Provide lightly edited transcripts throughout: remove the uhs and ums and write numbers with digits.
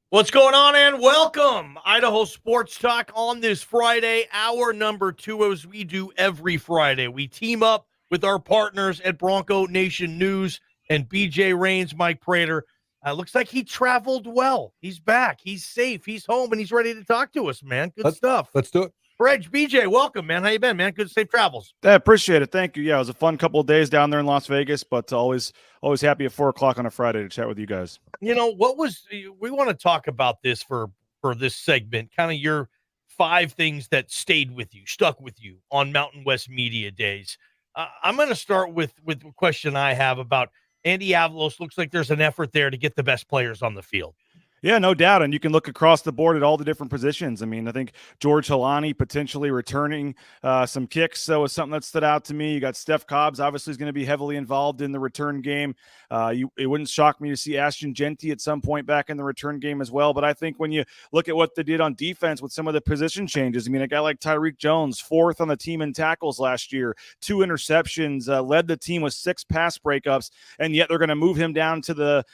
What's going on, and welcome, Idaho Sports Talk on this Friday, hour number 2, as we do every Friday. We team up with our partners at Bronco Nation News and BJ Rains, Mike Prater. Looks like he traveled well. He's back. He's safe. He's home, and he's ready to talk to us, man. Good stuff. Let's do it. Reg, BJ, welcome, man. How you been, man? Good, safe travels. I appreciate it. Thank you. Yeah, it was a fun couple of days down there in Las Vegas, but always happy at 4:00 on a Friday to chat with you guys. You know, we want to talk about this for this segment, kind of your 5 things that stayed with you, stuck with you on Mountain West Media Days. I'm going to start with a question I have about Andy Avalos. Looks like there's an effort there to get the best players on the field. Yeah, no doubt. And you can look across the board at all the different positions. I mean, I think George Helani potentially returning some kicks. So it's something that stood out to me. You got Steph Cobbs, obviously, is going to be heavily involved in the return game. It wouldn't shock me to see Ashton Genty at some point back in the return game as well. But I think when you look at what they did on defense with some of the position changes, I mean, a guy like Tyreek Jones, 4th on the team in tackles last year, 2 interceptions, led the team with 6 pass breakups, and yet they're going to move him down to the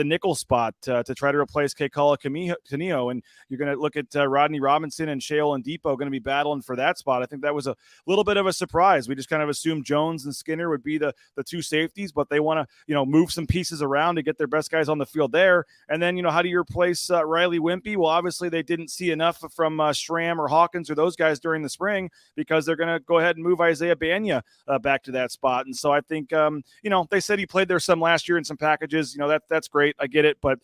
nickel spot to try to replace Kekala Canio, and you're going to look at Rodney Robinson and Shale and Depot going to be battling for that spot. I think that was a little bit of a surprise. We just kind of assumed Jones and Skinner would be the 2 safeties, but they want to move some pieces around to get their best guys on the field there. And then how do you replace Riley Wimpy? Well, obviously they didn't see enough from Schramm or Hawkins or those guys during the spring, because they're going to go ahead and move Isaiah Banya back to that spot. And so I think they said he played there some last year in some packages. That's great. I get it, but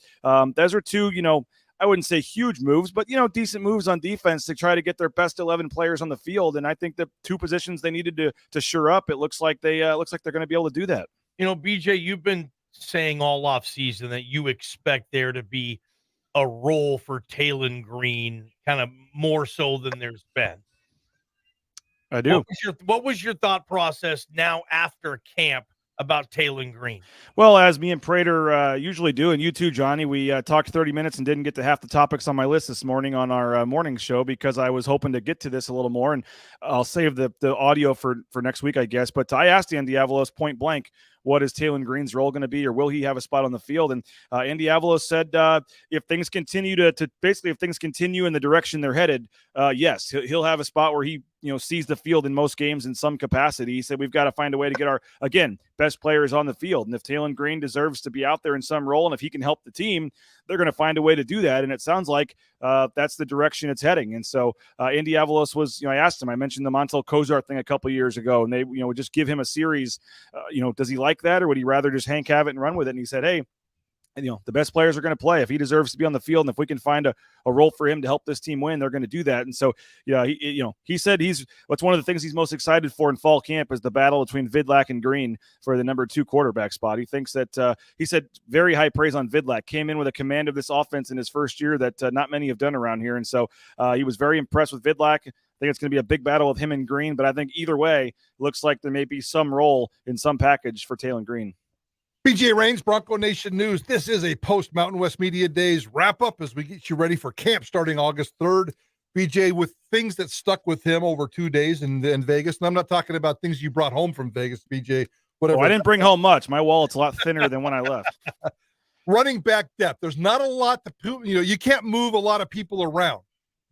those are 2, I wouldn't say huge moves, but, decent moves on defense to try to get their best 11 players on the field. And I think the 2 positions they needed to shore up, it looks like they're going to be able to do that. BJ, you've been saying all off season that you expect there to be a role for Taylen Green, kind of more so than there's been. I do. What was your thought process now after camp about Taylen Green? Well, as me and Prater usually do, and you too, Johnny, we talked 30 minutes and didn't get to half the topics on my list this morning on our morning show, because I was hoping to get to this a little more, and I'll save the audio for next week, I guess. But I asked Andy Avalos point blank, what is Taylen Green's role going to be, or will he have a spot on the field? And Andy Avalos said if things continue if things continue in the direction they're headed, yes, he'll have a spot where he sees the field in most games in some capacity. He said we've got to find a way to get our, again, best players on the field. And if Taylen Green deserves to be out there in some role, and if he can help the team, they're going to find a way to do that. And it sounds like that's the direction it's heading. And so Andy Avalos was, I asked him, I mentioned the Montel Kozar thing a couple of years ago, and they, would just give him a series. Does he like that, or would he rather just Hank have it and run with it? And he said, hey, the best players are going to play. If he deserves to be on the field, and if we can find a role for him to help this team win, they're going to do that. And so, he said what's one of the things he's most excited for in fall camp is the battle between Vidlak and Green for the number 2 quarterback spot. He thinks that he said very high praise on Vidlak. Came in with a command of this offense in his first year that not many have done around here. And so he was very impressed with Vidlak. I think it's going to be a big battle with him and Green, but I think either way, looks like there may be some role in some package for Taylen Green. BJ Rains, Bronco Nation News. This is a post-Mountain West Media Days wrap-up as we get you ready for camp starting August 3rd. BJ, with things that stuck with him over 2 days in Vegas, and I'm not talking about things you brought home from Vegas, BJ. Whatever. Oh, I didn't bring home much. My wallet's a lot thinner than when I left. Running back depth. There's not a lot to, you can't move a lot of people around.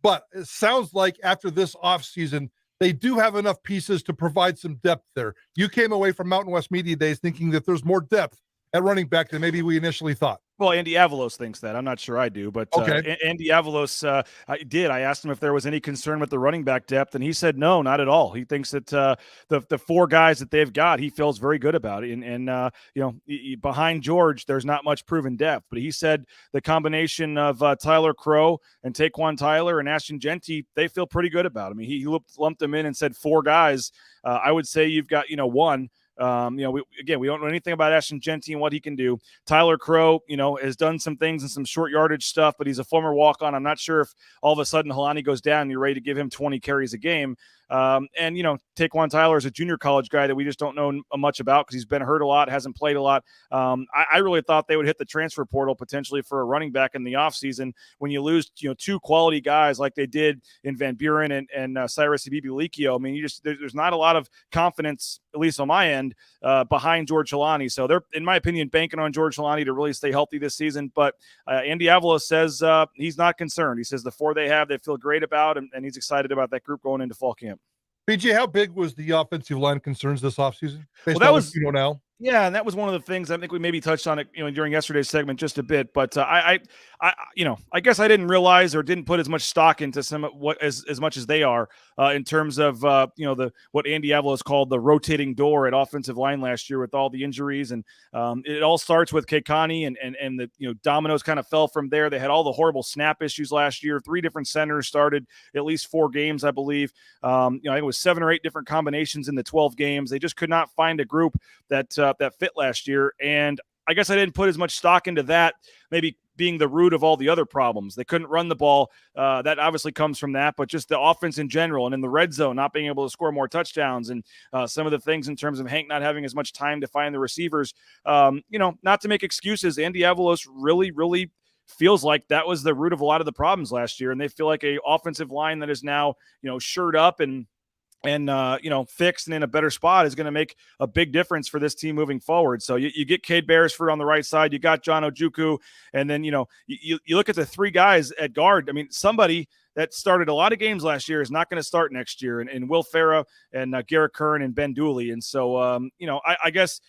But it sounds like after this offseason, they do have enough pieces to provide some depth there. You came away from Mountain West Media Days thinking that there's more depth at running back than maybe we initially thought. Well, Andy Avalos thinks that. I'm not sure I do, but okay. Andy Avalos, I asked him if there was any concern with the running back depth, and he said no, not at all. He thinks that the 4 guys that they've got, he feels very good about it. And behind George, there's not much proven depth, but he said the combination of Tyler Crow and Taquan Tyler and Ashton Genty, they feel pretty good about him. I mean, he lumped them in and said 4 guys. I would say you've got, 1. We don't know anything about Ashton Genty and what he can do. Tyler Crow, has done some things and some short yardage stuff, but he's a former walk-on. I'm not sure if all of a sudden Helani goes down and you're ready to give him 20 carries a game. And, Taquan Tyler is a junior college guy that we just don't know much about because he's been hurt a lot, hasn't played a lot. I really thought they would hit the transfer portal potentially for a running back in the offseason when you lose, two quality guys like they did in Van Buren and Cyrus Ibibilikio. I mean, there's not a lot of confidence, at least on my end, behind George Holani. So they're, in my opinion, banking on George Holani to really stay healthy this season. But Andy Avalos says he's not concerned. He says the four they have, they feel great about, and he's excited about that group going into fall camp. BJ, how big was the offensive line concerns this offseason? That was, now. Yeah, and that was one of the things I think we maybe touched on it, during yesterday's segment just a bit. But I guess I didn't realize or didn't put as much stock into as much as they are in terms of what Andy Avalos called the rotating door at offensive line last year with all the injuries, and it all starts with Keikani and the dominoes kind of fell from there. They had all the horrible snap issues last year. 3 different centers started at least 4 games, I believe. I think it was 7 or 8 different combinations in the 12 games. They just could not find a group that fit last year. And I guess I didn't put as much stock into that, maybe being the root of all the other problems. They couldn't run the ball. That obviously comes from that, but just the offense in general and in the red zone, not being able to score more touchdowns, and some of the things in terms of Hank not having as much time to find the receivers. Not to make excuses, Andy Avalos really, really feels like that was the root of a lot of the problems last year. And they feel like a offensive line that is now, shored up and fixed and in a better spot is going to make a big difference for this team moving forward. So you get Cade Beresford on the right side, you got John Ojukwu, and then, you look at the 3 guys at guard. I mean, somebody that started a lot of games last year is not going to start next year, and Will Farah and Garrett Kern and Ben Dooley. And so, I guess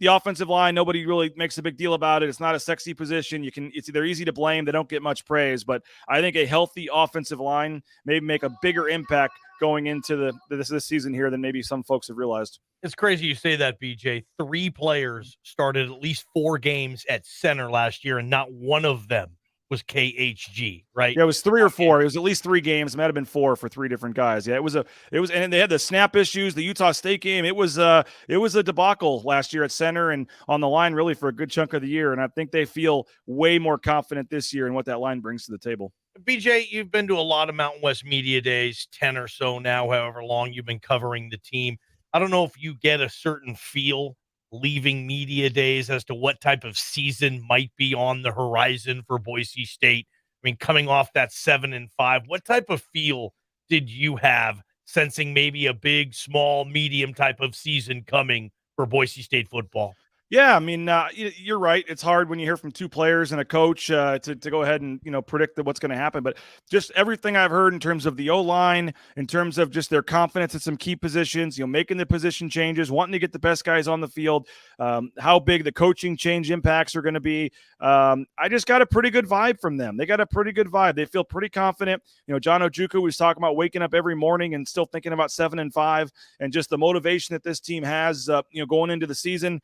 the offensive line, nobody really makes a big deal about it. It's not a sexy position. They're easy to blame. They don't get much praise, but I think a healthy offensive line may make a bigger impact going into this season here than maybe some folks have realized. It's crazy you say that, BJ. 3 players started at least 4 games at center last year, and not one of them was KHG, right? Yeah, it was 3 or 4. It was at least 3 games. It might have been 4 for 3 different guys. Yeah, it was, and they had the snap issues, the Utah State game. It was a debacle last year at center and on the line really for a good chunk of the year. And I think they feel way more confident this year in what that line brings to the table. BJ, you've been to a lot of Mountain West media days, 10 or so now, however long you've been covering the team. I don't know if you get a certain feel leaving media days as to what type of season might be on the horizon for Boise State. I mean, coming off that 7-5, what type of feel did you have sensing maybe a big, small, medium type of season coming for Boise State football? Yeah, I mean, you're right. It's hard when you hear from 2 players and a coach to go ahead and, predict what's going to happen. But just everything I've heard in terms of the O-line, in terms of just their confidence at some key positions, making the position changes, wanting to get the best guys on the field, how big the coaching change impacts are going to be. I just got a pretty good vibe from them. They got a pretty good vibe. They feel pretty confident. John Ojukwu was talking about waking up every morning and still thinking about 7-5 and just the motivation that this team has, going into the season.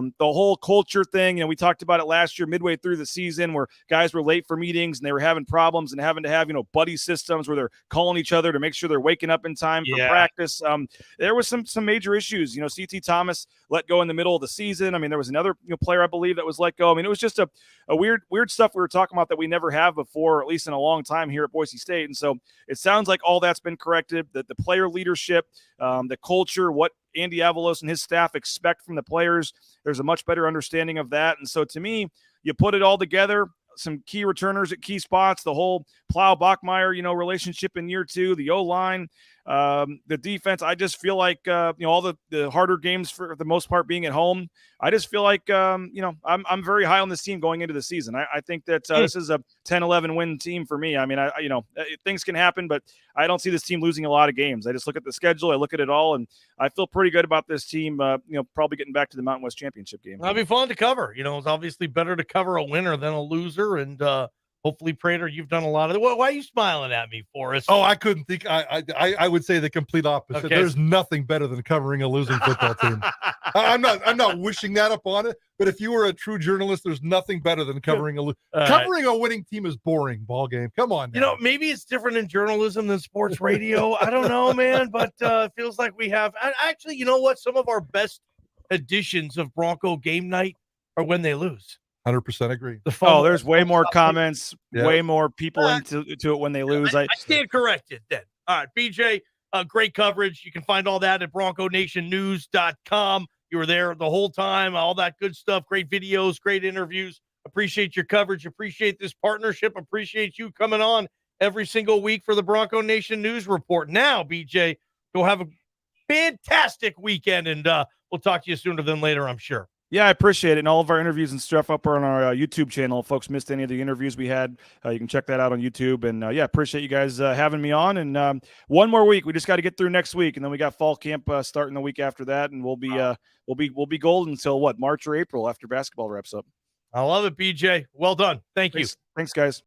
The whole culture thing, we talked about it last year, midway through the season, where guys were late for meetings and they were having problems and having to have, buddy systems where they're calling each other to make sure they're waking up in time for practice. There was some major issues. CT Thomas let go in the middle of the season. I mean, there was another player, I believe, that was let go. I mean, it was just a weird stuff we were talking about that we never have before, or at least in a long time here at Boise State. And so it sounds like all that's been corrected, that the player leadership, the culture, what Andy Avalos and his staff expect from the players, there's a much better understanding of that. And so to me, you put it all together, some key returners at key spots, the whole Plow-Bachmeier, relationship in year 2, the O-line, the defense. I just feel like, all the harder games for the most part being at home, I just feel like, I'm very high on this team going into the season. I think that this is a 10-11 win team for me. I mean, things can happen, but I don't see this team losing a lot of games. I just look at the schedule, I look at it all, and I feel pretty good about this team, probably getting back to the Mountain West Championship game. That'll be fun to cover. It's obviously better to cover a winner than a loser, and hopefully, Prater, you've done a lot of it. Why are you smiling at me, Forrest? Oh, I couldn't think. I would say the complete opposite. Okay. There's nothing better than covering a losing football team. I'm not wishing that upon it. But if you were a true journalist, there's nothing better than covering covering a winning team is boring. Ball game. Come on. Now. Maybe it's different in journalism than sports radio. I don't know, man. But it feels like we have. Actually, you know what? Some of our best editions of Bronco Game Night are when they lose. 100% agree. There's way more comments, way more people into it when they lose. I stand corrected then. All right, BJ, Great coverage. You can find all that at BroncoNationNews.com. You were there the whole time, all that good stuff. Great videos, great interviews. Appreciate your coverage. Appreciate this partnership. Appreciate you coming on every single week for the Bronco Nation News Report. Now, BJ, go have a fantastic weekend, and we'll talk to you sooner than later, I'm sure. Yeah, I appreciate it. And all of our interviews and stuff up on our YouTube channel. If folks missed any of the interviews we had, you can check that out on YouTube. And yeah, appreciate you guys having me on. And one more week, we just got to get through next week, and then we got fall camp starting the week after that, and we'll be golden until what, March or April after basketball wraps up. I love it, BJ. Well done. Thank you. Thanks, guys.